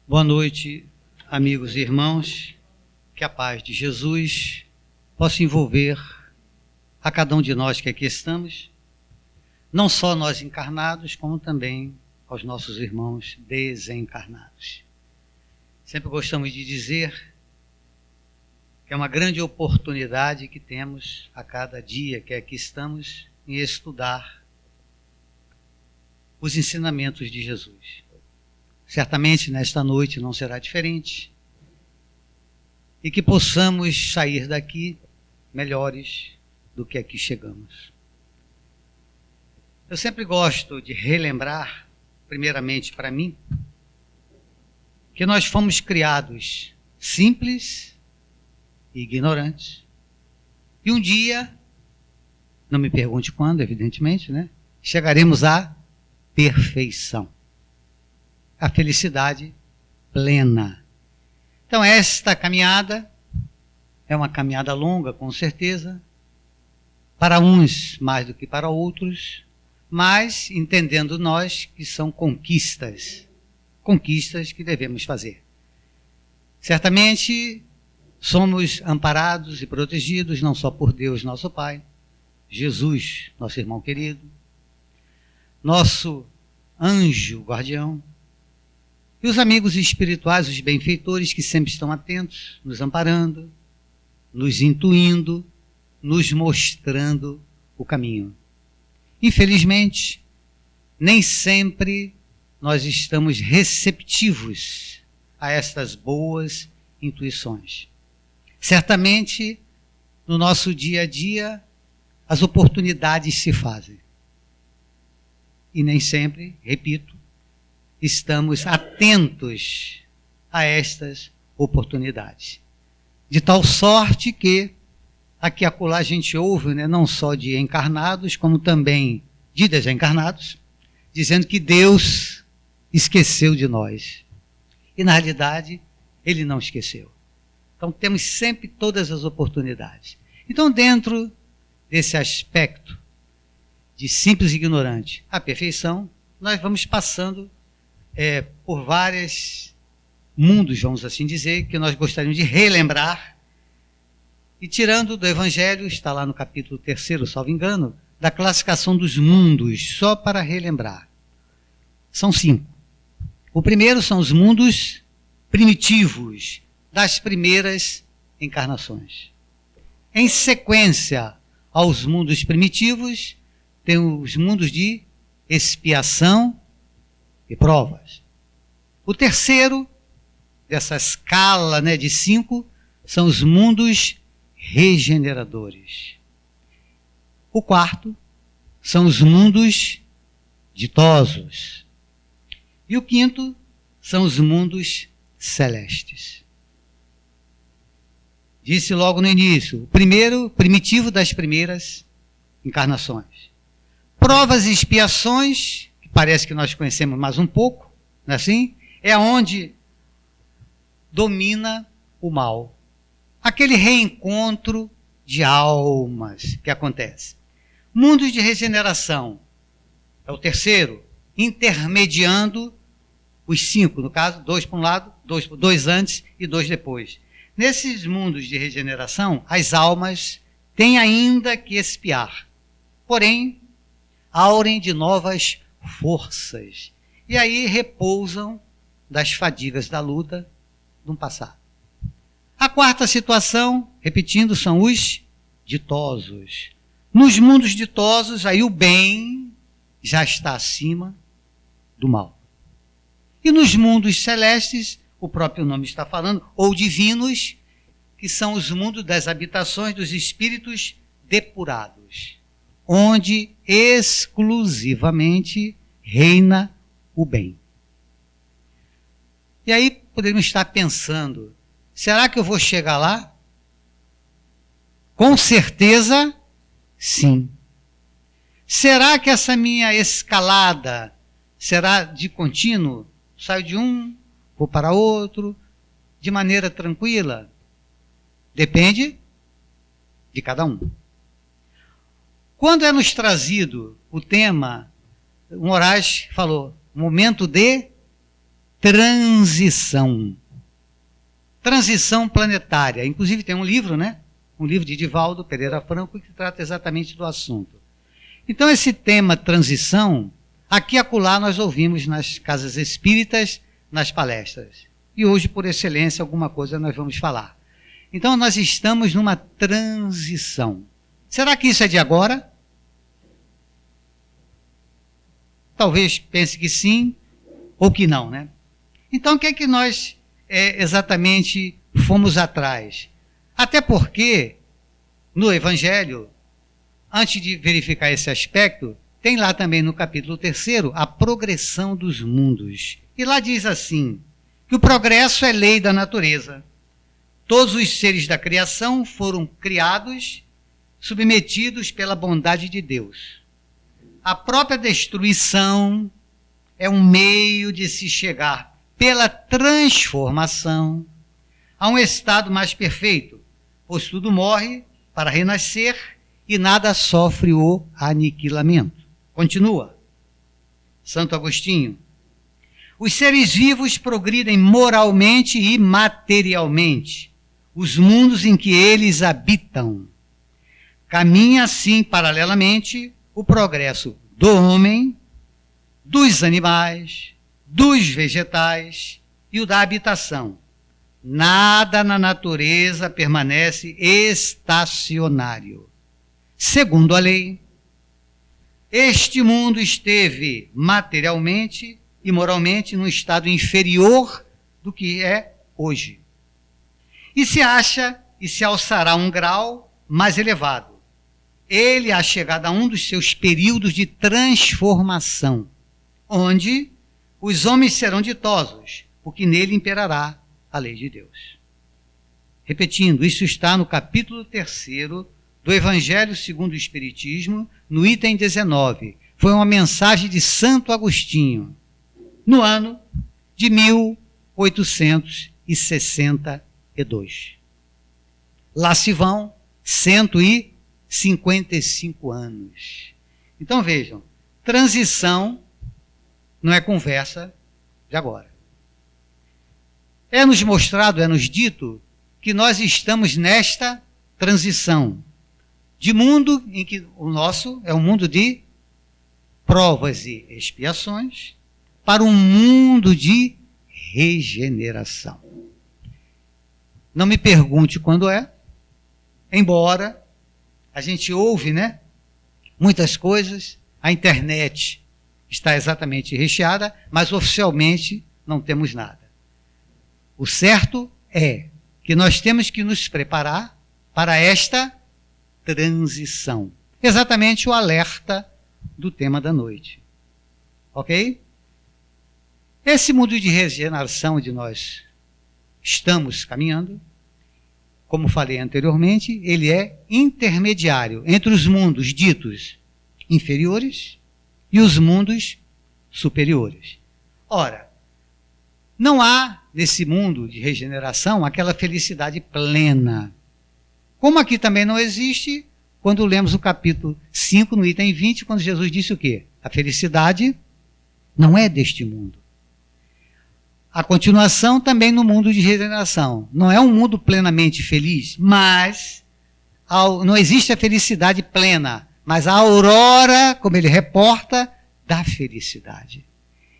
Boa noite, amigos e irmãos. Que a paz de Jesus possa envolver a cada um de nós que aqui estamos, não só nós encarnados, como também aos nossos irmãos desencarnados. Sempre gostamos de dizer que é uma grande oportunidade que temos a cada dia que aqui estamos em estudar os ensinamentos de Jesus. Certamente nesta noite não será diferente e que possamos sair daqui melhores do que aqui chegamos. Eu sempre gosto de relembrar, primeiramente para mim, que nós fomos criados simples e ignorantes. E um dia, não me pergunte quando, evidentemente, né? Chegaremos à perfeição, a felicidade plena. Então esta caminhada é uma caminhada longa, com certeza, para uns mais do que para outros, mas entendendo nós que são conquistas que devemos fazer. Certamente somos amparados e protegidos não só por Deus, nosso Pai, Jesus, nosso irmão querido, nosso anjo guardião, e os amigos espirituais, os benfeitores que sempre estão atentos, nos amparando, nos intuindo, nos mostrando o caminho. Infelizmente, nem sempre nós estamos receptivos a estas boas intuições. Certamente, no nosso dia a dia, as oportunidades se fazem. E nem sempre, repito, estamos atentos a estas oportunidades. De tal sorte que, aqui e acolá a gente ouve, né, não só de encarnados, como também de desencarnados, dizendo que Deus esqueceu de nós. E na realidade, Ele não esqueceu. Então temos sempre todas as oportunidades. Então, dentro desse aspecto de simples e ignorante à perfeição, nós vamos passando por vários mundos, vamos assim dizer, que nós gostaríamos de relembrar, e tirando do Evangelho, está lá no capítulo 3º, salvo engano, da classificação dos mundos, só para relembrar. São 5. O primeiro são os mundos primitivos, das primeiras encarnações. Em sequência aos mundos primitivos, tem os mundos de expiação e provas. O terceiro, dessa escala, né, de 5, são os mundos regeneradores. O quarto são os mundos ditosos. E o quinto são os mundos celestes. Disse logo no início, o primeiro, primitivo das primeiras encarnações. Provas e expiações, que parece que nós conhecemos mais um pouco, não é assim? É onde domina o mal. Aquele reencontro de almas que acontece. Mundos de regeneração é o terceiro, intermediando os 5, no caso, 2 para um lado, 2 antes e 2 depois. Nesses mundos de regeneração, as almas têm ainda que expiar, porém, aurem de novas forças, e aí repousam das fadigas da luta do passado. A quarta situação, repetindo, são os ditosos. Nos mundos ditosos, aí o bem já está acima do mal. E nos mundos celestes, o próprio nome está falando, ou divinos, que são os mundos das habitações dos espíritos depurados, onde exclusivamente reina o bem. E aí poderíamos estar pensando, será que eu vou chegar lá? Com certeza, sim. Será que essa minha escalada será de contínuo? Saio de um, vou para outro, de maneira tranquila? Depende de cada um. Quando é nos trazido o tema, o Moraes falou, momento de transição. Transição planetária. Inclusive tem um livro, né? Um livro de Divaldo Pereira Franco que trata exatamente do assunto. Então esse tema transição, aqui e acolá nós ouvimos nas casas espíritas, nas palestras. E hoje, por excelência, alguma coisa nós vamos falar. Então nós estamos numa transição. Será que isso é de agora? Talvez pense que sim, ou que não, né? Então o que é que nós exatamente fomos atrás? Até porque, no Evangelho, antes de verificar esse aspecto, tem lá também no capítulo 3 a progressão dos mundos. E lá diz assim, que o progresso é lei da natureza. Todos os seres da criação foram criados, submetidos pela bondade de Deus. A própria destruição é um meio de se chegar, pela transformação, a um estado mais perfeito, pois tudo morre para renascer e nada sofre o aniquilamento. Continua. Santo Agostinho. Os seres vivos progridem moralmente e materialmente, os mundos em que eles habitam. Caminha assim, paralelamente, o progresso do homem, dos animais, dos vegetais e o da habitação. Nada na natureza permanece estacionário. Segundo a lei, este mundo esteve materialmente e moralmente num estado inferior do que é hoje. E se acha e se alçará um grau mais elevado. Ele há chegado a um dos seus períodos de transformação, onde os homens serão ditosos, porque nele imperará a lei de Deus. Repetindo, isso está no capítulo 3 do Evangelho segundo o Espiritismo, no item 19. Foi uma mensagem de Santo Agostinho, no ano de 1862. Lá se vão 155 anos. Então vejam, transição não é conversa de agora. É-nos mostrado, é-nos dito que nós estamos nesta transição de mundo em que o nosso é um mundo de provas e expiações para um mundo de regeneração. Não me pergunte quando é, embora a gente ouve, né, muitas coisas, a internet está exatamente recheada, mas oficialmente não temos nada. O certo é que nós temos que nos preparar para esta transição. Exatamente o alerta do tema da noite. Ok? Esse mundo de regeneração onde nós estamos caminhando, como falei anteriormente, ele é intermediário entre os mundos ditos inferiores e os mundos superiores. Ora, não há nesse mundo de regeneração aquela felicidade plena. Como aqui também não existe, quando lemos o capítulo 5, no item 20, quando Jesus disse o quê? A felicidade não é deste mundo. A continuação também no mundo de regeneração. Não é um mundo plenamente feliz, mas não existe a felicidade plena, mas a aurora, como ele reporta, da felicidade.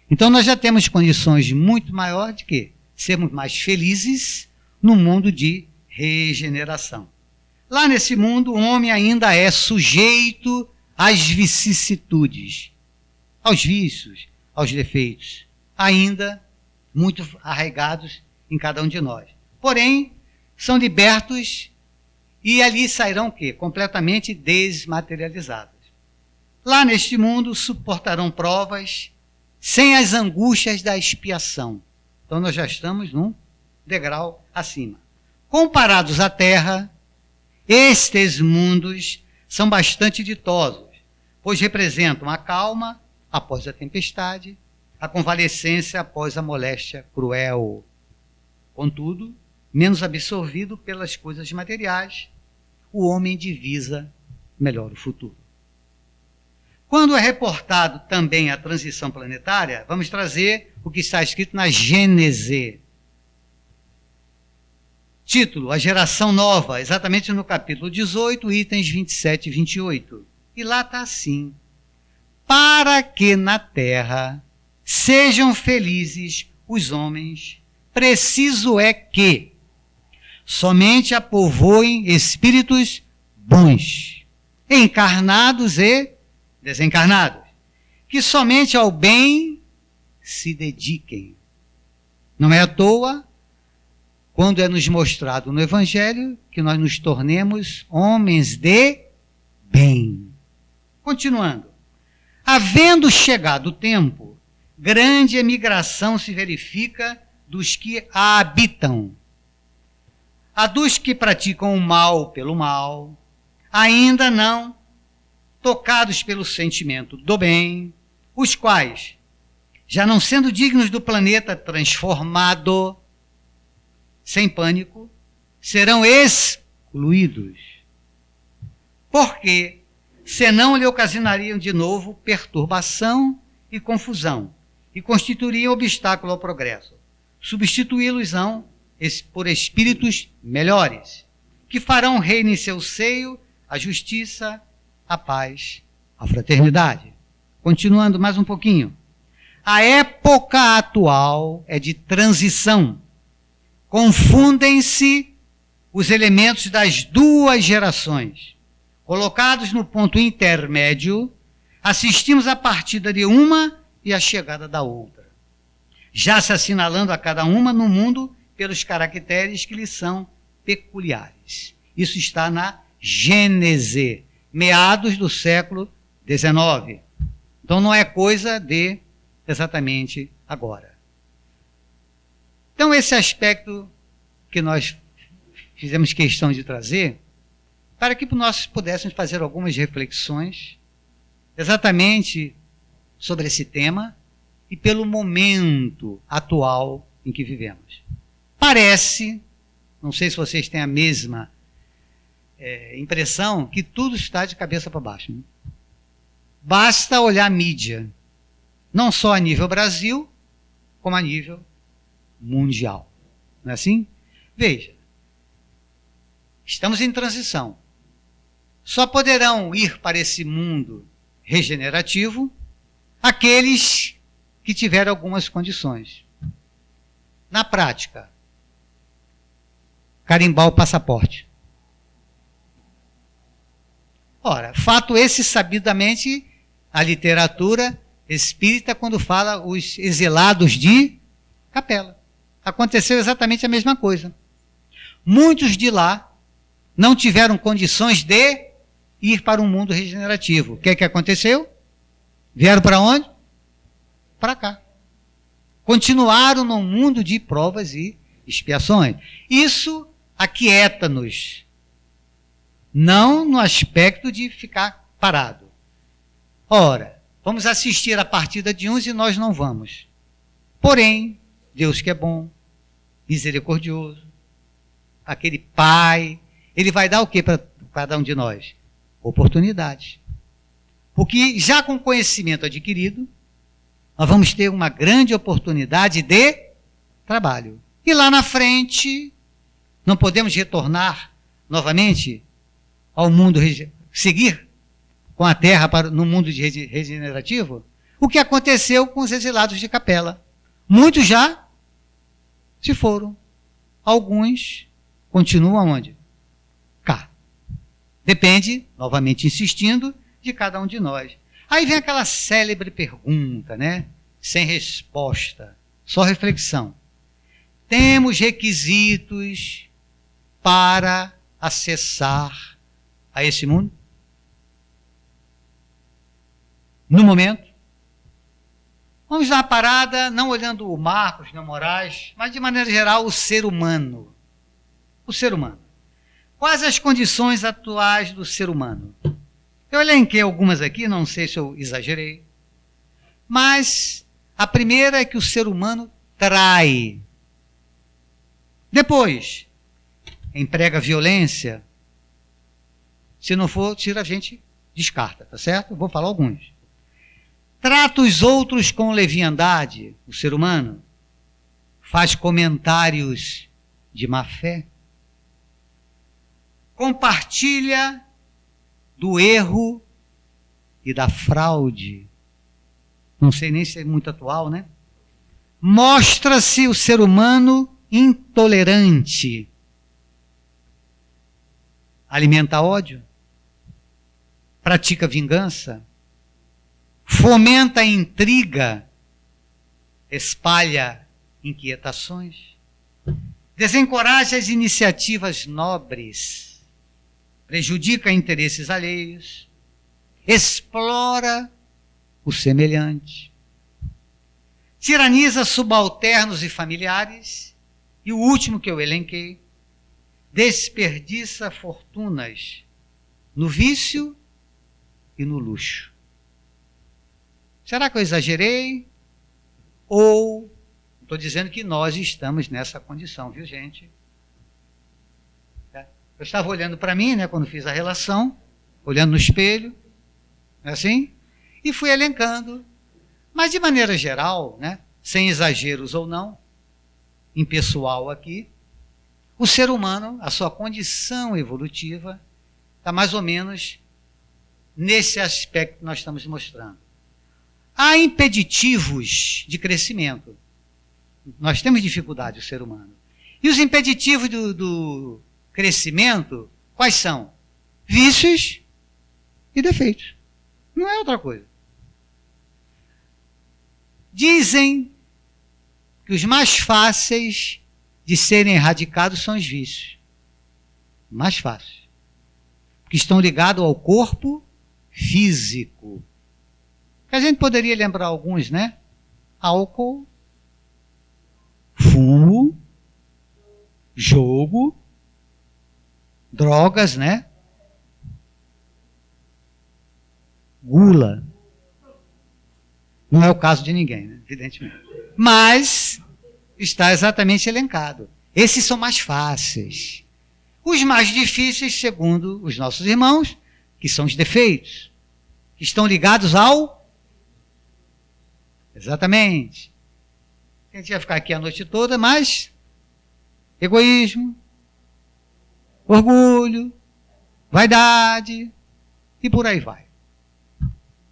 Então nós já temos condições muito maiores de quê? Sermos mais felizes no mundo de regeneração. Lá nesse mundo, o homem ainda é sujeito às vicissitudes, aos vícios, aos defeitos, ainda muito arraigados em cada um de nós. Porém, são libertos e ali sairão o quê? Completamente desmaterializados. Lá neste mundo, suportarão provas sem as angústias da expiação. Então nós já estamos num degrau acima. Comparados à Terra, estes mundos são bastante ditosos, pois representam a calma após a tempestade, a convalescência após a moléstia cruel. Contudo, menos absorvido pelas coisas materiais, o homem divisa melhor o futuro. Quando é reportado também a transição planetária, vamos trazer o que está escrito na Gênese. Título, A Geração Nova, exatamente no capítulo 18, itens 27 e 28. E lá está assim: para que na terra sejam felizes os homens, preciso é que somente a povoem espíritos bons, encarnados e desencarnados, que somente ao bem se dediquem. Não é à toa, quando é nos mostrado no Evangelho, que nós nos tornemos homens de bem. Continuando. Havendo chegado o tempo, grande emigração se verifica dos que a habitam. A dos que praticam o mal pelo mal, ainda não tocados pelo sentimento do bem, os quais, já não sendo dignos do planeta transformado, sem pânico, serão excluídos. Porque, senão lhe ocasionariam de novo perturbação e confusão, e constituiriam obstáculo ao progresso. Substituí-los-ão por espíritos melhores, que farão reino em seu seio a justiça, a paz, a fraternidade. Continuando mais um pouquinho. A época atual é de transição. Confundem-se os elementos das duas gerações. Colocados no ponto intermédio, assistimos à partida de uma e à chegada da outra, já se assinalando a cada uma no mundo pelos caracteres que lhes são peculiares. Isso está na Gênese, meados do século XIX. Então não é coisa de exatamente agora. Então esse aspecto que nós fizemos questão de trazer, para que nós pudéssemos fazer algumas reflexões exatamente sobre esse tema e pelo momento atual em que vivemos. Parece, não sei se vocês têm a mesma impressão, que tudo está de cabeça para baixo. Né? Basta olhar a mídia, não só a nível Brasil, como a nível mundial. Não é assim? Veja, estamos em transição. Só poderão ir para esse mundo regenerativo aqueles que tiverem algumas condições. Na prática, carimbar o passaporte. Ora, fato esse sabidamente a literatura espírita quando fala os exilados de Capela. Aconteceu exatamente a mesma coisa. Muitos de lá não tiveram condições de ir para um mundo regenerativo. O que é que aconteceu? Vieram para onde? Para cá. Continuaram num mundo de provas e expiações. Isso aquieta-nos. Não no aspecto de ficar parado. Ora, vamos assistir a partida de uns e nós não vamos. Porém, Deus que é bom, misericordioso, aquele Pai, Ele vai dar o que para cada um de nós? Oportunidades. Porque já com conhecimento adquirido, nós vamos ter uma grande oportunidade de trabalho. E lá na frente, não podemos retornar novamente ao mundo, seguir com a Terra no mundo regenerativo? O que aconteceu com os exilados de Capela? Muitos já se foram. Alguns continuam onde? Cá. Depende, novamente insistindo, de cada um de nós. Aí vem aquela célebre pergunta, né? Sem resposta, só reflexão. Temos requisitos para acessar a esse mundo? No momento? Vamos dar uma parada, não olhando o Marcos, nem o Moraes, mas de maneira geral o ser humano. O ser humano. Quais as condições atuais do ser humano? Eu elenquei algumas aqui, não sei se eu exagerei, mas a primeira é que o ser humano trai. Depois, emprega violência. Se não for, tira a gente, descarta, tá certo? Eu vou falar alguns. trata os outros com leviandade, o ser humano, faz comentários de má fé, compartilha do erro e da fraude. Não sei nem se é muito atual, né? Mostra-se o ser humano intolerante. Alimenta ódio, pratica vingança, fomenta intriga, espalha inquietações, desencoraja as iniciativas nobres, prejudica interesses alheios, explora o semelhante, tiraniza subalternos e familiares, e o último que eu elenquei, desperdiça fortunas no vício e no luxo. Será que eu exagerei? Ou estou dizendo que nós estamos nessa condição, viu, gente? Eu estava olhando para mim, né, quando fiz a relação, olhando no espelho, não é assim? E fui elencando. Mas de maneira geral, né, sem exageros ou não, impessoal aqui, o ser humano, a sua condição evolutiva, está mais ou menos nesse aspecto que nós estamos mostrando. Há impeditivos de crescimento. Nós temos dificuldade, o ser humano. E os impeditivos do crescimento, quais são? Vícios e defeitos. Não é outra coisa. Dizem que os mais fáceis de serem erradicados são os vícios. Mais fáceis. Que estão ligados ao corpo físico. A gente poderia lembrar alguns, né? Álcool, fumo, jogo, drogas, né? Gula. Não é o caso de ninguém, né? Evidentemente. Mas está exatamente elencado. Esses são mais fáceis. Os mais difíceis, segundo os nossos irmãos, que são os defeitos, que estão ligados ao... Exatamente. A gente vai ficar aqui a noite toda, mas egoísmo, orgulho, vaidade e por aí vai.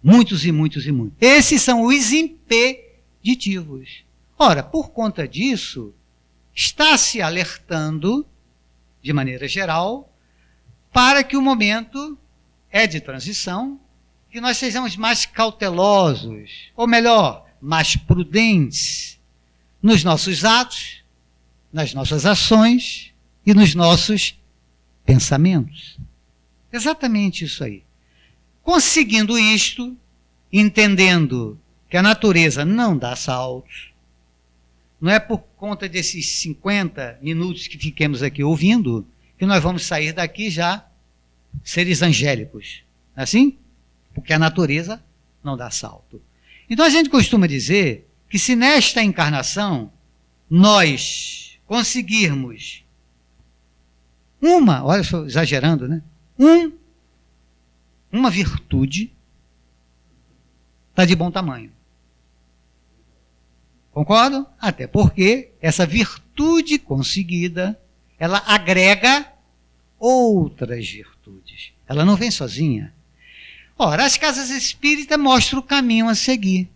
Muitos e muitos e muitos. Esses são os impeditivos. Ora, por conta disso, está se alertando, de maneira geral, para que o momento é de transição, que nós sejamos mais cautelosos, ou melhor, mais prudentes nos nossos atos, nas nossas ações e nos nossos pensamentos. Exatamente isso aí. Conseguindo isto, entendendo que a natureza não dá saltos, não é por conta desses 50 minutos que fiquemos aqui ouvindo, que nós vamos sair daqui já seres angélicos. Não é assim? Porque a natureza não dá salto. Então a gente costuma dizer que se nesta encarnação nós conseguirmos olha, estou exagerando, né? Uma virtude, está de bom tamanho. Concordo? Até porque essa virtude conseguida, ela agrega outras virtudes. Ela não vem sozinha. Ora, as casas espíritas mostram o caminho a seguir.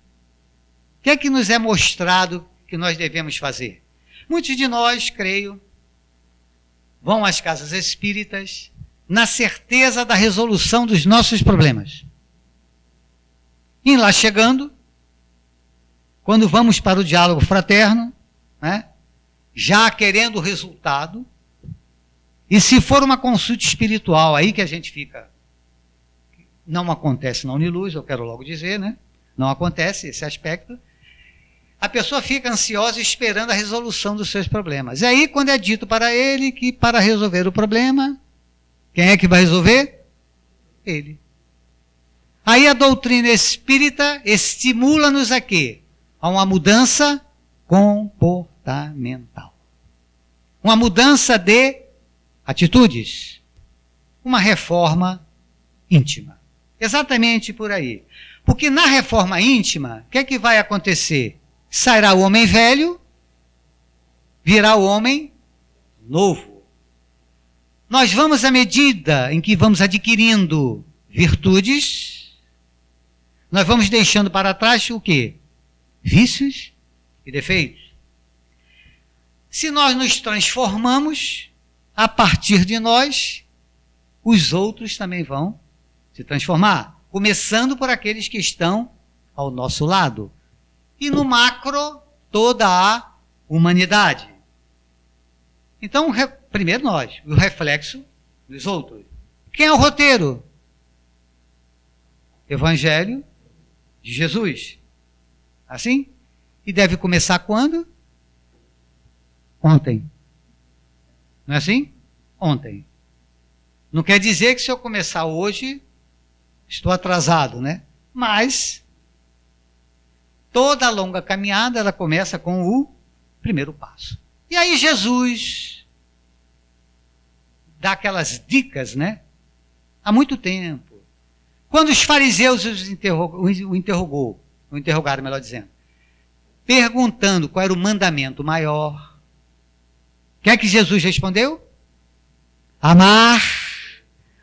O que é que nos é mostrado que nós devemos fazer? Muitos de nós, creio, vão às casas espíritas na certeza da resolução dos nossos problemas. E lá chegando, quando vamos para o diálogo fraterno, né, já querendo o resultado, e se for uma consulta espiritual, aí que a gente fica, não acontece na Uniluz, eu quero logo dizer, né? Não acontece esse aspecto. A pessoa fica ansiosa esperando a resolução dos seus problemas. E aí, quando é dito para ele que para resolver o problema, quem é que vai resolver? Ele. Aí a doutrina espírita estimula-nos a quê? A uma mudança comportamental. Uma mudança de atitudes. Uma reforma íntima. Exatamente por aí. Porque na reforma íntima, o que é que vai acontecer? Sairá o homem velho, virá o homem novo. Nós vamos, à medida em que vamos adquirindo virtudes, nós vamos deixando para trás o quê? Vícios e defeitos. Se nós nos transformamos, a partir de nós, os outros também vão se transformar. Começando por aqueles que estão ao nosso lado. E no macro, toda a humanidade. Então, primeiro nós, o reflexo dos outros. Quem é o roteiro? Evangelho de Jesus. Assim? E deve começar quando? Ontem. Não é assim? Ontem. Não quer dizer que se eu começar hoje, estou atrasado, né? Mas toda a longa caminhada, ela começa com o primeiro passo. E aí Jesus dá aquelas dicas, né? Há muito tempo. Quando os fariseus o interrogaram, melhor dizendo, perguntando qual era o mandamento maior, o que é que Jesus respondeu? Amar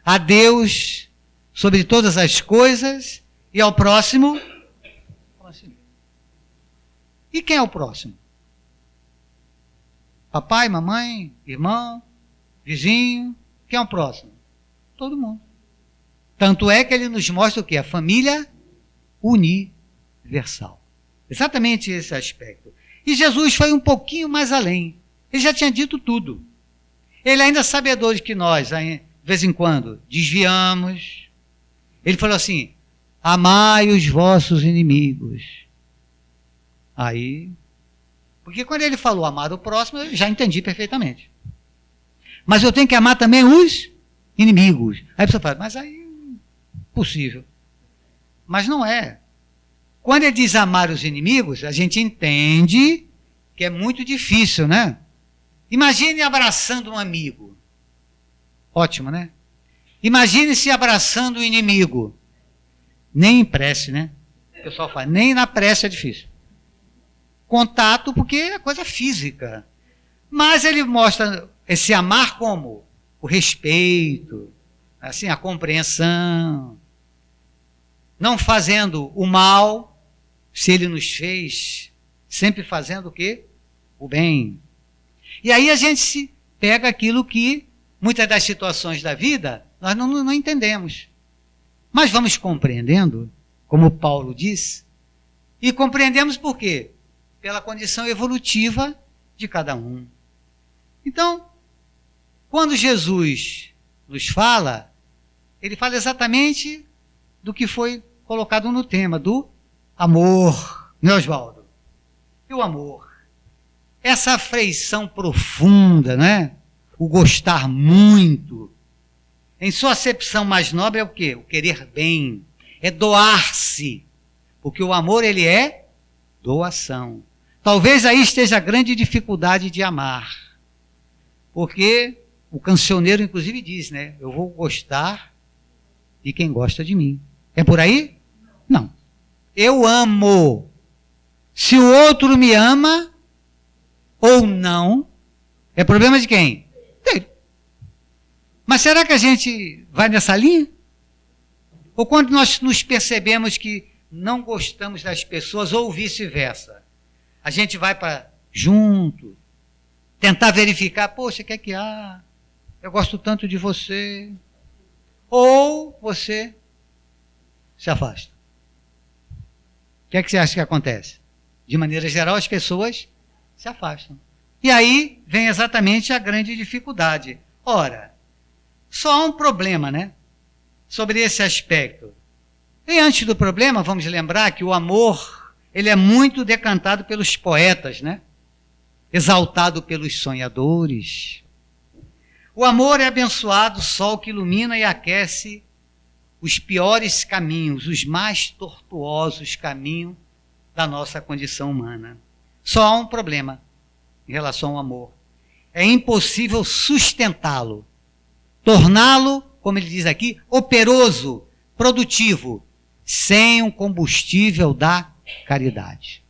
a Deus sobre todas as coisas e ao próximo. E quem é o próximo? Papai, mamãe, irmão, vizinho. Quem é o próximo? Todo mundo. Tanto é que ele nos mostra o que? A família universal. Exatamente esse aspecto. E Jesus foi um pouquinho mais além. Ele já tinha dito tudo. Ele ainda sabedor de que nós, de vez em quando, desviamos. Ele falou assim, amai os vossos inimigos. Aí, porque quando ele falou amar o próximo, eu já entendi perfeitamente. Mas eu tenho que amar também os inimigos. Aí a pessoa fala, mas aí, possível. Mas não é. Quando ele diz amar os inimigos, a gente entende que é muito difícil, né? Imagine abraçando um amigo. Ótimo, né? Imagine se abraçando um inimigo. Nem em prece, né? O pessoal fala, nem na prece é difícil. Contato, porque é coisa física. Mas ele mostra esse amar como? O respeito, assim, a compreensão. Não fazendo o mal, se ele nos fez, sempre fazendo o quê? O bem. E aí a gente se pega aquilo que, muitas das situações da vida, nós não entendemos. Mas vamos compreendendo, como Paulo diz, e compreendemos por quê? Pela condição evolutiva de cada um. Então, quando Jesus nos fala, ele fala exatamente do que foi colocado no tema, do amor, né, Oswaldo? E o amor? Essa afeição profunda, né? O gostar muito. Em sua acepção mais nobre é o quê? O querer bem. É doar-se. Porque o amor, ele é doação. Talvez aí esteja a grande dificuldade de amar. Porque o cancioneiro, inclusive, diz, né? Eu vou gostar de quem gosta de mim. É por aí? Não. Eu amo. Se o outro me ama ou não, é problema de quem? Dele. Mas será que a gente vai nessa linha? Ou quando nós nos percebemos que não gostamos das pessoas ou vice-versa, a gente vai para junto, tentar verificar, poxa, o que é que há? Eu gosto tanto de você. Ou você se afasta. O que é que você acha que acontece? De maneira geral, as pessoas se afastam. E aí vem exatamente a grande dificuldade. Ora, só há um problema, né? Sobre esse aspecto. E antes do problema, vamos lembrar que o amor, ele é muito decantado pelos poetas, né? Exaltado pelos sonhadores. O amor é abençoado sol que ilumina e aquece os piores caminhos, os mais tortuosos caminhos da nossa condição humana. Só há um problema em relação ao amor. É impossível sustentá-lo, torná-lo, como ele diz aqui, operoso, produtivo, sem o combustível da caridade.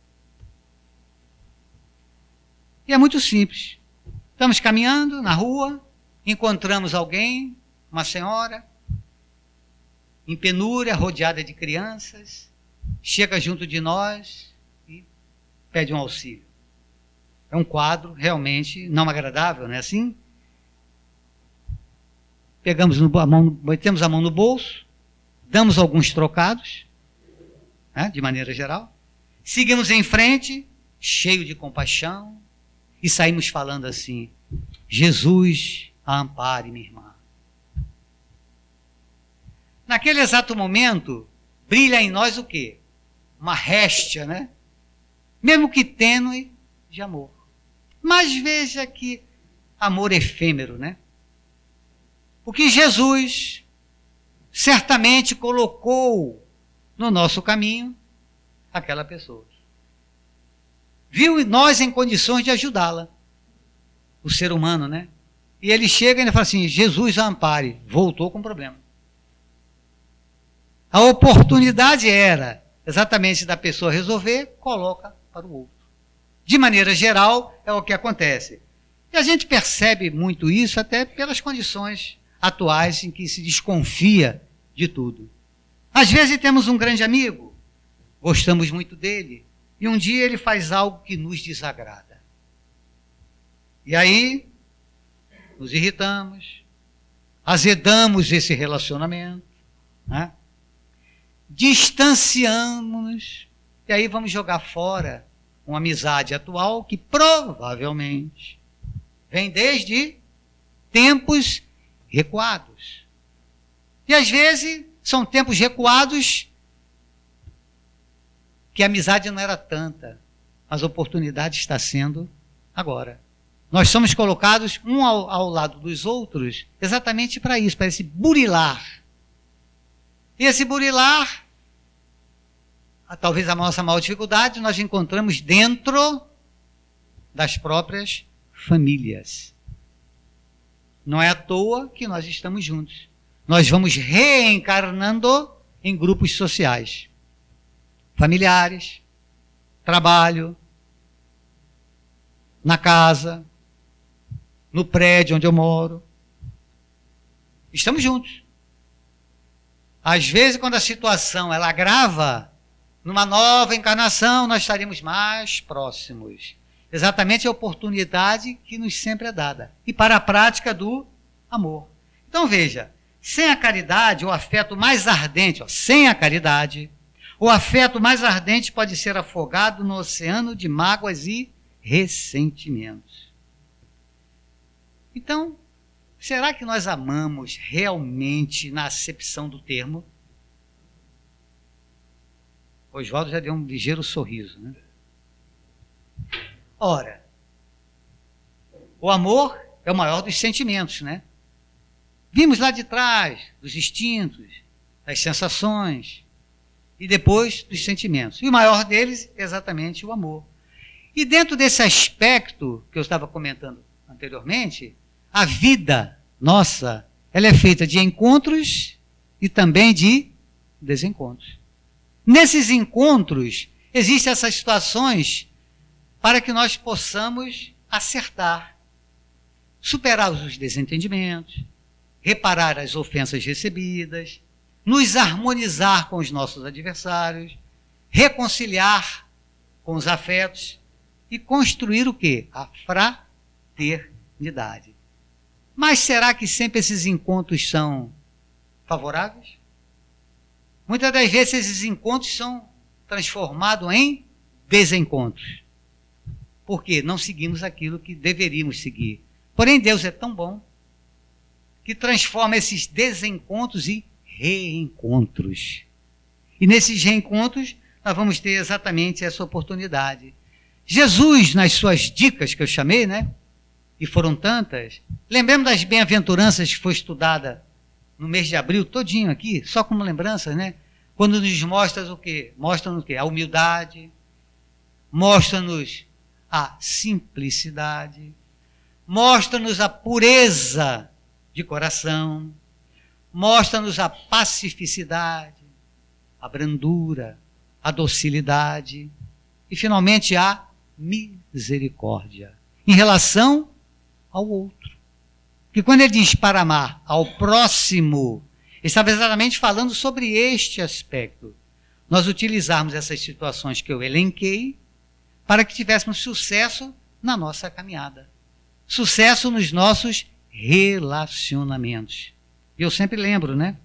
E é muito simples. Estamos caminhando na rua, encontramos alguém, uma senhora, em penúria, rodeada de crianças, chega junto de nós e pede um auxílio. É um quadro realmente não agradável, não é assim? Metemos a mão no bolso, damos alguns trocados, né, de maneira geral, seguimos em frente, cheio de compaixão, e saímos falando assim: Jesus, a ampare, minha irmã. Naquele exato momento, brilha em nós o quê? Uma réstia, né? Mesmo que tênue, de amor. Mas veja que amor efêmero, né? Porque Jesus certamente colocou no nosso caminho aquela pessoa. Viu nós em condições de ajudá-la. O ser humano, né? E ele chega e ele fala assim: Jesus, a ampare. Voltou com problema. A oportunidade era exatamente da pessoa resolver, coloca para o outro. De maneira geral, é o que acontece. E a gente percebe muito isso até pelas condições atuais em que se desconfia de tudo. Às vezes temos um grande amigo, gostamos muito dele, e um dia ele faz algo que nos desagrada. E aí, nos irritamos, azedamos esse relacionamento, né? Distanciamos-nos, e aí vamos jogar fora uma amizade atual que provavelmente vem desde tempos recuados. E às vezes são tempos recuados que a amizade não era tanta, mas a oportunidade está sendo agora. Nós somos colocados um ao lado dos outros exatamente para isso, para esse burilar. E esse burilar, talvez a nossa maior dificuldade, nós encontramos dentro das próprias famílias. Não é à toa que nós estamos juntos. Nós vamos reencarnando em grupos sociais. Familiares, trabalho, na casa, no prédio onde eu moro. Estamos juntos. Às vezes, quando a situação ela agrava, numa nova encarnação, nós estaremos mais próximos. Exatamente a oportunidade que nos sempre é dada. E para a prática do amor. Então veja, sem a caridade, o afeto mais ardente, sem a caridade, o afeto mais ardente pode ser afogado no oceano de mágoas e ressentimentos. Então, será que nós amamos realmente na acepção do termo? O Oswaldo já deu um ligeiro sorriso, né? Ora, o amor é o maior dos sentimentos, né? Vimos lá de trás dos instintos, das sensações e depois dos sentimentos. E o maior deles é exatamente o amor. E dentro desse aspecto que eu estava comentando anteriormente, a vida nossa, ela é feita de encontros e também de desencontros. Nesses encontros, existem essas situações para que nós possamos acertar, superar os desentendimentos, reparar as ofensas recebidas, nos harmonizar com os nossos adversários, reconciliar com os afetos e construir o quê? A fraternidade. Mas será que sempre esses encontros são favoráveis? Muitas das vezes esses encontros são transformados em desencontros. Porque não seguimos aquilo que deveríamos seguir. Porém, Deus é tão bom que transforma esses desencontros em reencontros. E nesses reencontros, nós vamos ter exatamente essa oportunidade. Jesus, nas suas dicas que eu chamei, né? E foram tantas. Lembremos das bem-aventuranças que foi estudada no mês de abril, todinho aqui, só como lembranças, né? Quando nos mostra o quê? Mostra-nos o quê? A humildade, mostra-nos a simplicidade, mostra-nos a pureza de coração, mostra-nos a pacificidade, a brandura, a docilidade e, finalmente, a misericórdia em relação ao outro. Que quando ele diz para amar ao próximo, ele estava exatamente falando sobre este aspecto. Nós utilizarmos essas situações que eu elenquei para que tivéssemos sucesso na nossa caminhada. Sucesso nos nossos relacionamentos. E eu sempre lembro, né?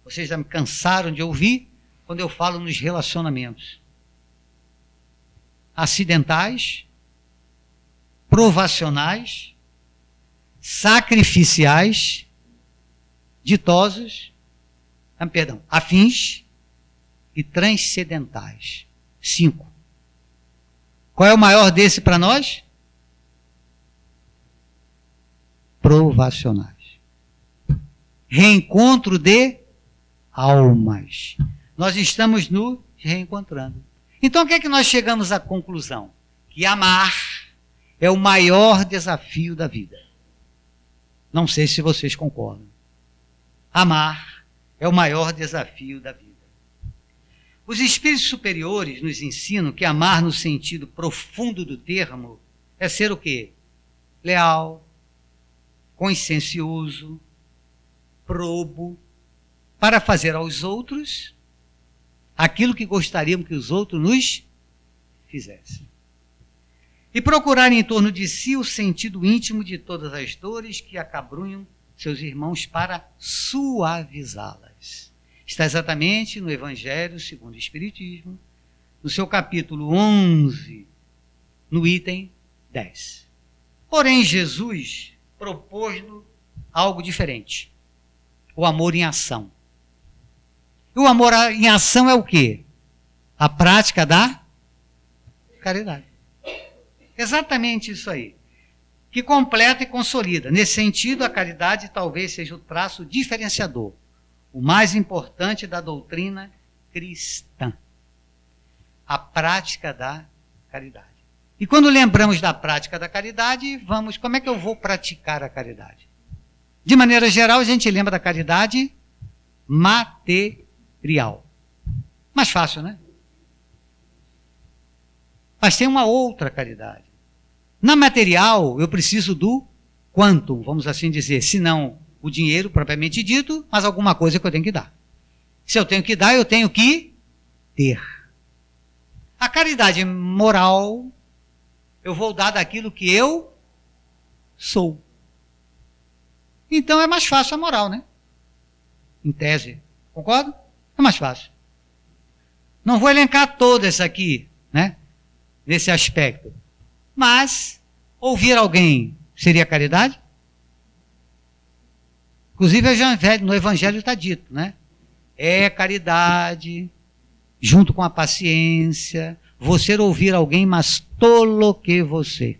Vocês já me cansaram de ouvir quando eu falo nos relacionamentos. Acidentais, provacionais, sacrificiais, ditosos, afins e transcendentais. 5. Qual é o maior desse para nós? Provacionais. Reencontro de almas. Nós estamos nos reencontrando. Então, o que é que nós chegamos à conclusão? Que amar é o maior desafio da vida. Não sei se vocês concordam. Amar é o maior desafio da vida. Os espíritos superiores nos ensinam que amar no sentido profundo do termo é ser o quê? Leal, consciencioso, probo, para fazer aos outros aquilo que gostaríamos que os outros nos fizessem. E procurar em torno de si o sentido íntimo de todas as dores que acabrunham seus irmãos para suavizá-las. Está exatamente no Evangelho segundo o Espiritismo, no seu capítulo 11, no item 10. Porém, Jesus propôs-nos algo diferente. O amor em ação. E o amor em ação é o quê? A prática da caridade. Exatamente isso aí. Que completa e consolida. Nesse sentido, a caridade talvez seja o traço diferenciador, o mais importante da doutrina cristã. A prática da caridade. E quando lembramos da prática da caridade, como é que eu vou praticar a caridade? De maneira geral, a gente lembra da caridade material. Mais fácil, né? Mas tem uma outra caridade. Na material, eu preciso do quantum, vamos assim dizer, se não o dinheiro propriamente dito, mas alguma coisa que eu tenho que dar. Se eu tenho que dar, eu tenho que ter. A caridade moral, eu vou dar daquilo que eu sou. Então é mais fácil a moral, né? Em tese, concordo? É mais fácil. Não vou elencar todas aqui, né? Nesse aspecto. Mas, ouvir alguém seria caridade? Inclusive, no Evangelho está dito, né? É caridade, junto com a paciência, você ouvir alguém mais tolo que você.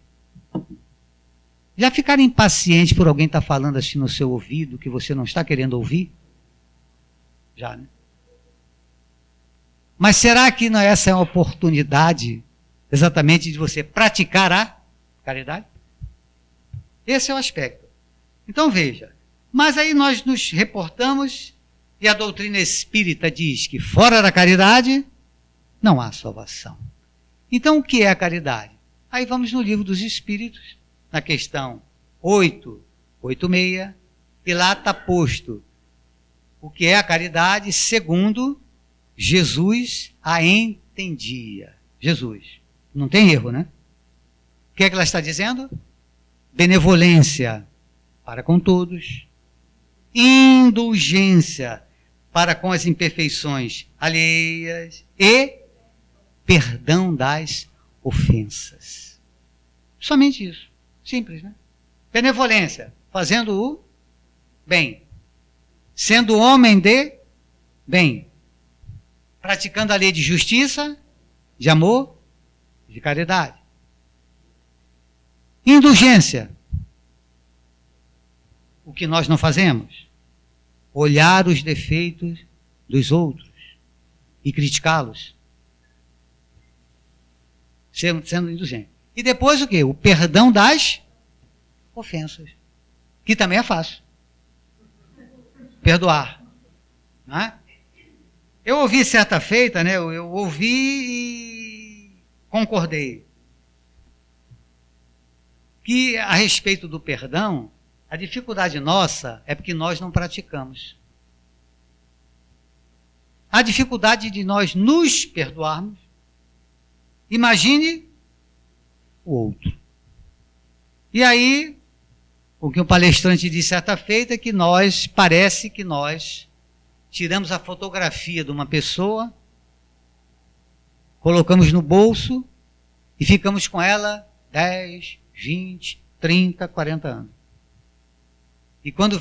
Já ficaram impacientes por alguém estar falando assim no seu ouvido, que você não está querendo ouvir? Já, né? Mas será que não essa é uma oportunidade exatamente de você praticar a caridade? Esse é o aspecto. Então veja, mas aí nós nos reportamos e a doutrina espírita diz que fora da caridade não há salvação. Então o que é a caridade? Aí vamos no Livro dos Espíritos, na questão 886, e lá está posto o que é a caridade segundo Jesus a entendia. Jesus. Não tem erro, né? O que é que ela está dizendo? Benevolência para com todos, indulgência para com as imperfeições alheias e perdão das ofensas. Somente isso. Simples, né? Benevolência, fazendo o bem. Sendo homem de bem. Praticando a lei de justiça, de amor, de caridade. Indulgência. O que nós não fazemos? Olhar os defeitos dos outros e criticá-los. Sendo indulgente. E depois o quê? O perdão das ofensas. Que também é fácil. Perdoar. Não é? Eu ouvi certa feita, né? Eu ouvi e concordei. Que a respeito do perdão, a dificuldade nossa é porque nós não praticamos. A dificuldade de nós nos perdoarmos. Imagine o outro. E aí, o que o palestrante disse certa feita é que parece que nós tiramos a fotografia de uma pessoa, colocamos no bolso e ficamos com ela 10, 20, 30, 40 anos. E quando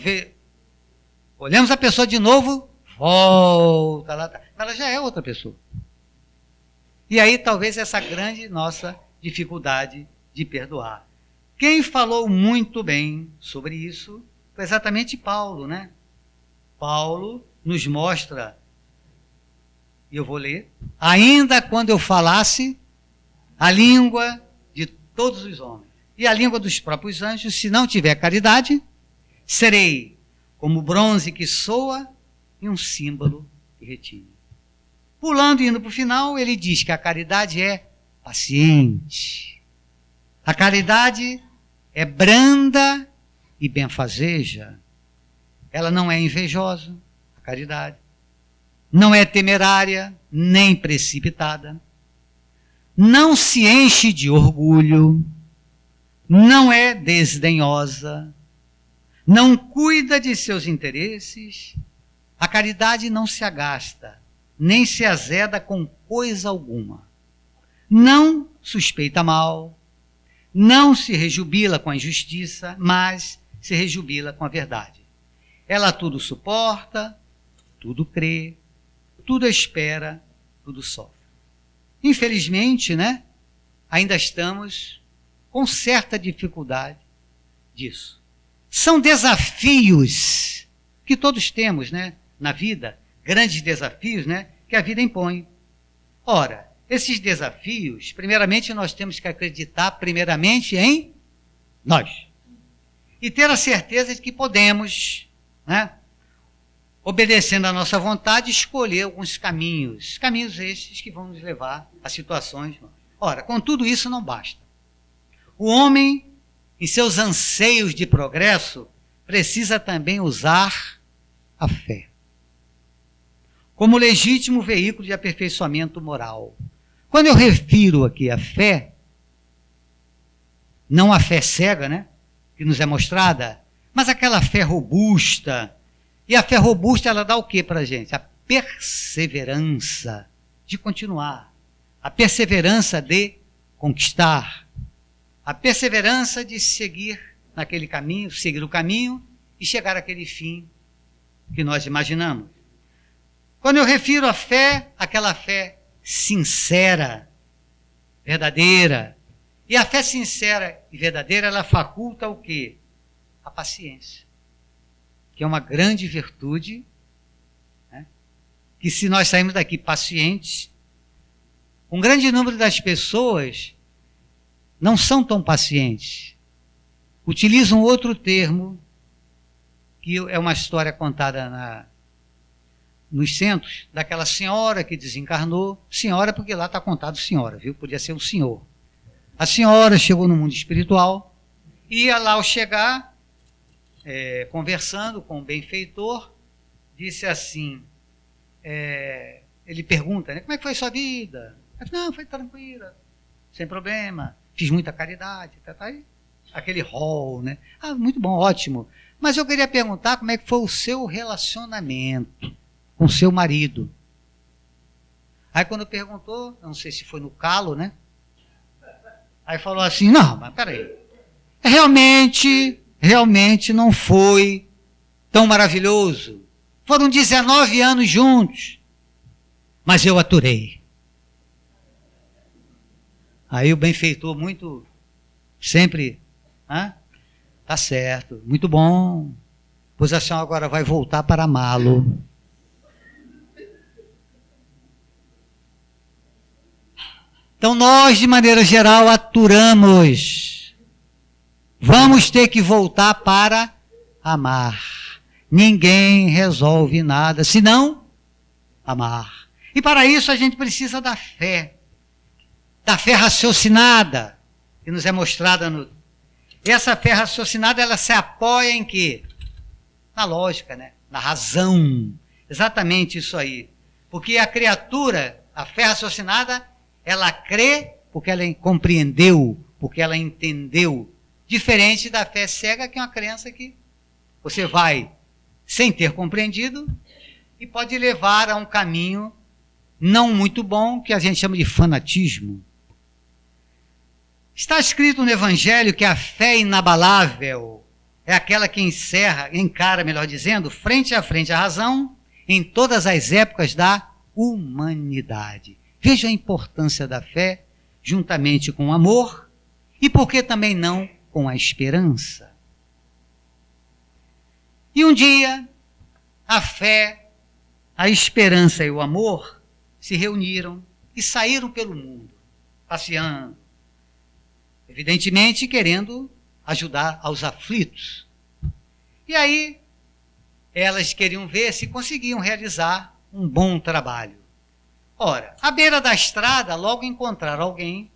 olhamos a pessoa de novo, volta lá, ela já é outra pessoa. E aí talvez essa grande nossa dificuldade de perdoar. Quem falou muito bem sobre isso foi exatamente Paulo, né? Paulo nos mostra, e eu vou ler, ainda quando eu falasse a língua de todos os homens e a língua dos próprios anjos, se não tiver caridade, serei como bronze que soa e um símbolo que retine. Pulando e indo para o final, ele diz que a caridade é paciente. A caridade é branda e benfazeja. Ela não é invejosa, a caridade. Não é temerária, nem precipitada. Não se enche de orgulho. Não é desdenhosa. Não cuida de seus interesses. A caridade não se agasta, nem se azeda com coisa alguma. Não suspeita mal. Não se rejubila com a injustiça, mas se rejubila com a verdade. Ela tudo suporta, tudo crê, tudo espera, tudo sofre. Infelizmente, né, ainda estamos com certa dificuldade disso. São desafios que todos temos, né, na vida, grandes desafios, né, que a vida impõe. Ora, esses desafios, primeiramente nós temos que acreditar primeiramente em nós. E ter a certeza de que podemos, né, obedecendo à nossa vontade, escolher alguns caminhos. Caminhos estes que vão nos levar a situações. Ora, com tudo isso não basta. O homem, em seus anseios de progresso, precisa também usar a fé como legítimo veículo de aperfeiçoamento moral. Quando eu refiro aqui a fé, não a fé cega, né, que nos é mostrada, mas aquela fé robusta. E a fé robusta, ela dá o que para a gente? A perseverança de continuar, a perseverança de conquistar, a perseverança de seguir naquele caminho, seguir o caminho e chegar àquele fim que nós imaginamos. Quando eu refiro a fé, aquela fé sincera, verdadeira. E a fé sincera e verdadeira, ela faculta o quê? A paciência, que é uma grande virtude, né? Que se nós sairmos daqui pacientes, um grande número das pessoas não são tão pacientes. Utilizam outro termo, que é uma história contada nos centros, daquela senhora que desencarnou. Senhora porque lá está contado senhora, viu? Podia ser um senhor. A senhora chegou no mundo espiritual e lá ao chegar, conversando com o benfeitor, disse assim, ele pergunta, né, como é que foi a sua vida? Ela disse, não, foi tranquila, sem problema, fiz muita caridade, tá aí, aquele rol, né? Ah, muito bom, ótimo. Mas eu queria perguntar como é que foi o seu relacionamento com seu marido. Aí quando perguntou, não sei se foi no calo, né? Aí falou assim, não, mas peraí, realmente não foi tão maravilhoso. Foram 19 anos juntos, mas eu aturei. Aí o benfeitor muito, sempre, tá certo, muito bom, pois a senhora agora vai voltar para amá-lo. Então nós, de maneira geral, aturamos. Vamos ter que voltar para amar. Ninguém resolve nada, senão amar. E para isso a gente precisa da fé raciocinada, que nos é mostrada no... E essa fé raciocinada, ela se apoia em quê? Na lógica, né? Na razão. Exatamente isso aí. Porque a criatura, a fé raciocinada, ela crê porque ela compreendeu, porque ela entendeu. Diferente da fé cega, que é uma crença que você vai sem ter compreendido e pode levar a um caminho não muito bom, que a gente chama de fanatismo. Está escrito no Evangelho que a fé inabalável é aquela que encara, melhor dizendo, frente a frente a razão em todas as épocas da humanidade. Veja a importância da fé juntamente com o amor e por que também não com a esperança. E um dia, a fé, a esperança e o amor se reuniram e saíram pelo mundo, passeando, evidentemente querendo ajudar aos aflitos. E aí, elas queriam ver se conseguiam realizar um bom trabalho. Ora, à beira da estrada, logo encontraram alguém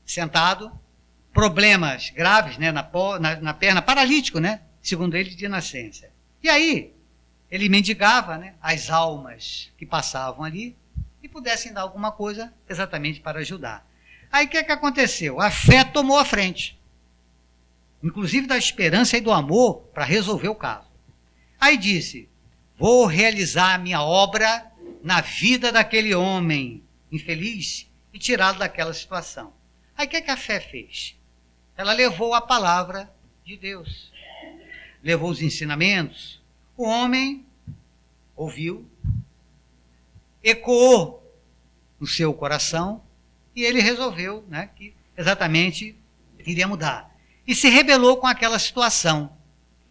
sentado, problemas graves, né, na perna, paralítico, né, segundo ele, de nascença. E aí, ele mendigava, né, as almas que passavam ali e pudessem dar alguma coisa exatamente para ajudar. Aí o que aconteceu? A fé tomou a frente, inclusive da esperança e do amor, para resolver o caso. Aí disse: vou realizar a minha obra na vida daquele homem infeliz e tirá-lo daquela situação. Aí o que a fé fez? Ela levou a palavra de Deus, levou os ensinamentos. O homem ouviu, ecoou no seu coração e ele resolveu, né, que exatamente iria mudar. E se rebelou com aquela situação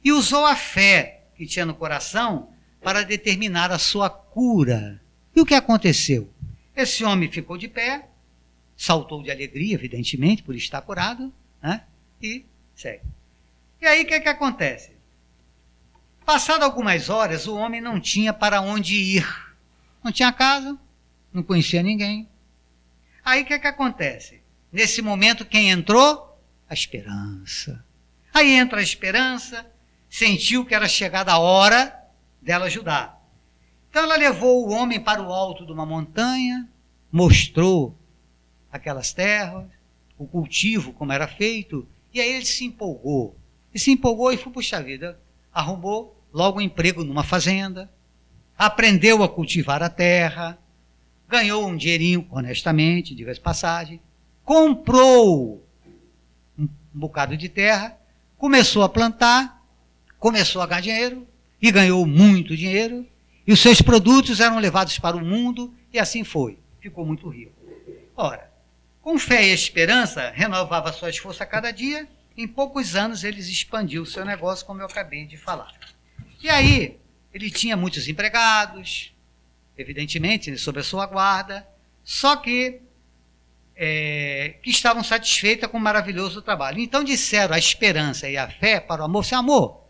e usou a fé que tinha no coração para determinar a sua cura. E o que aconteceu? Esse homem ficou de pé, saltou de alegria, evidentemente, por estar curado, né? E segue. E aí o que acontece? Passado algumas horas, o homem não tinha para onde ir. Não tinha casa, não conhecia ninguém. Aí o que acontece? Nesse momento, quem entrou? A esperança. Aí entra a esperança, sentiu que era chegada a hora dela ajudar. Então ela levou o homem para o alto de uma montanha, mostrou aquelas terras, o cultivo, como era feito, e aí ele se empolgou. E se empolgou e foi, puxa vida, arrumou logo um emprego numa fazenda, aprendeu a cultivar a terra, ganhou um dinheirinho, honestamente, diga-se passagem, comprou um bocado de terra, começou a plantar, começou a ganhar dinheiro, e ganhou muito dinheiro, e os seus produtos eram levados para o mundo, e assim foi, ficou muito rico. Ora, com fé e esperança, renovava suas forças a cada dia, em poucos anos eles expandiu o seu negócio, como eu acabei de falar. E aí, ele tinha muitos empregados, evidentemente, sob a sua guarda, só que estavam satisfeitas com o maravilhoso trabalho. Então disseram a esperança e a fé para o amor: seu amor,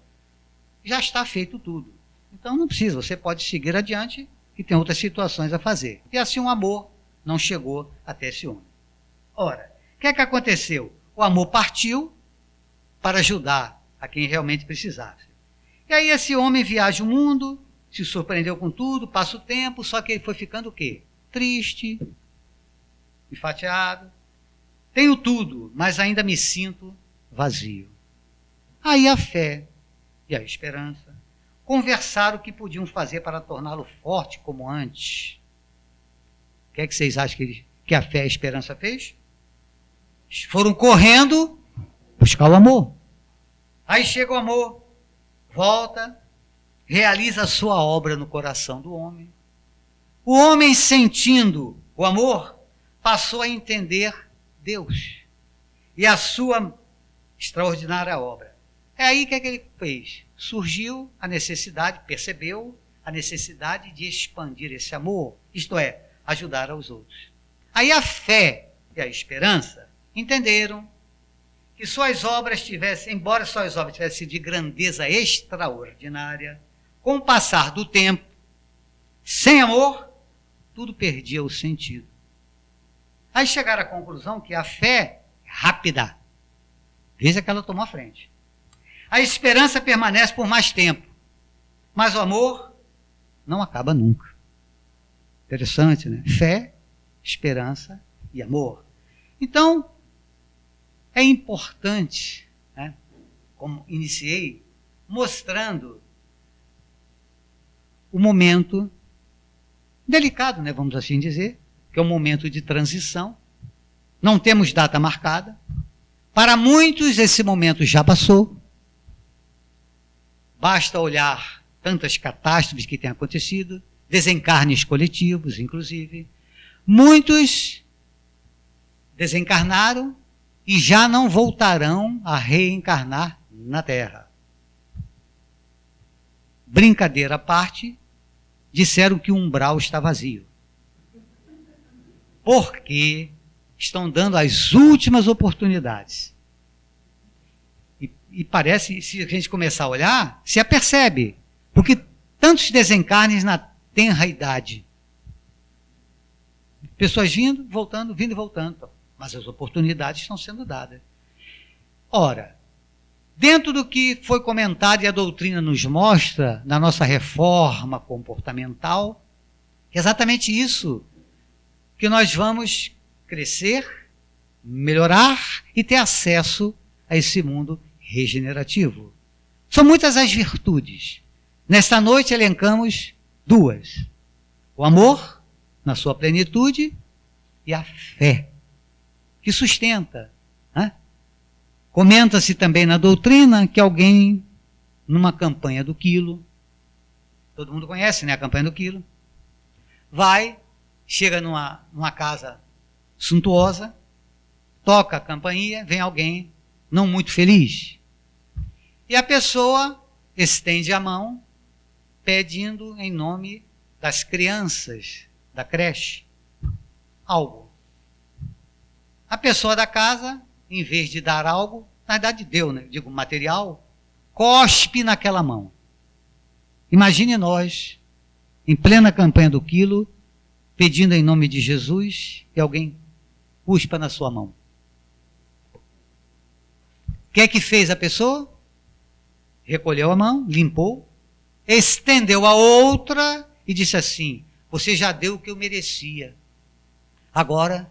já está feito tudo. Então não precisa, você pode seguir adiante, que tem outras situações a fazer. E assim o amor não chegou até esse homem. Ora, o que aconteceu? O amor partiu para ajudar a quem realmente precisasse. E aí esse homem viaja o mundo, se surpreendeu com tudo, passa o tempo, só que ele foi ficando o quê? Triste, enfateado. Tenho tudo, mas ainda me sinto vazio. Aí a fé e a esperança conversaram o que podiam fazer para torná-lo forte como antes. O que vocês acham que a fé e a esperança fez? Foram correndo buscar o amor. Aí chega o amor, volta, realiza a sua obra no coração do homem. O homem, sentindo o amor, passou a entender Deus e a sua extraordinária obra. É aí que ele fez. Surgiu a necessidade, percebeu a necessidade de expandir esse amor, isto é, ajudar aos outros. Aí a fé e a esperança entenderam que suas obras tivessem, embora suas obras tivessem de grandeza extraordinária, com o passar do tempo, sem amor, tudo perdia o sentido. Aí chegaram à conclusão que a fé é rápida. Veja que ela tomou a frente. A esperança permanece por mais tempo, mas o amor não acaba nunca. Interessante, né? Fé, esperança e amor. Então, é importante, né, como iniciei, mostrando o momento delicado, né, vamos assim dizer, que é um momento de transição. Não temos data marcada. Para muitos, esse momento já passou. Basta olhar tantas catástrofes que têm acontecido, desencarnes coletivos, inclusive. Muitos desencarnaram e já não voltarão a reencarnar na Terra. Brincadeira à parte, disseram que o umbral está vazio. Porque estão dando as últimas oportunidades. E parece, se a gente começar a olhar, se apercebe. Porque tantos desencarnes na tenra idade. Pessoas vindo e voltando. Mas as oportunidades estão sendo dadas. Ora, dentro do que foi comentado e a doutrina nos mostra, na nossa reforma comportamental, é exatamente isso, que nós vamos crescer, melhorar e ter acesso a esse mundo regenerativo. São muitas as virtudes. Nesta noite elencamos duas: o amor, na sua plenitude, e a fé, que sustenta. Né? Comenta-se também na doutrina que alguém, numa campanha do quilo, todo mundo conhece, né, a campanha do quilo, chega numa casa suntuosa, toca a campainha, vem alguém não muito feliz. E a pessoa estende a mão, pedindo em nome das crianças da creche algo. A pessoa da casa, em vez de dar algo, na verdade deu, né? Digo, material, cospe naquela mão. Imagine nós, em plena campanha do quilo, pedindo em nome de Jesus que alguém cuspa na sua mão. O que é que fez a pessoa? Recolheu a mão, limpou, estendeu a outra e disse assim: você já deu o que eu merecia. Agora,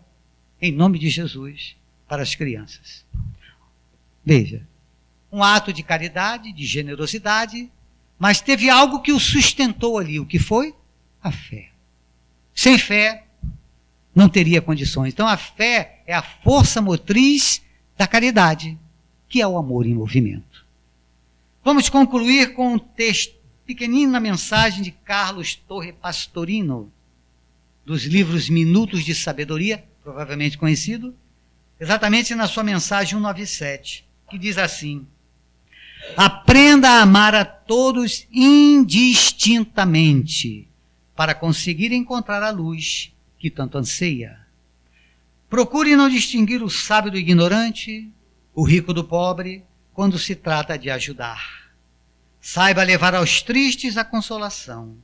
em nome de Jesus, para as crianças. Veja, um ato de caridade, de generosidade, mas teve algo que o sustentou ali. O que foi? A fé. Sem fé, não teria condições. Então, a fé é a força motriz da caridade, que é o amor em movimento. Vamos concluir com um texto, pequenina mensagem de Carlos Torre Pastorino, dos livros Minutos de Sabedoria, provavelmente conhecido, exatamente na sua mensagem 197, que diz assim: aprenda a amar a todos indistintamente, para conseguir encontrar a luz que tanto anseia. Procure não distinguir o sábio do ignorante, o rico do pobre, quando se trata de ajudar. Saiba levar aos tristes a consolação,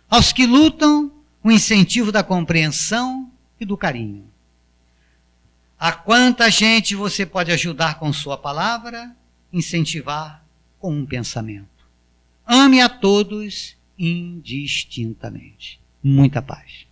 aos que lutam o incentivo da compreensão e do carinho. A quanta gente você pode ajudar com sua palavra, incentivar com um pensamento. Ame a todos indistintamente. Muita paz.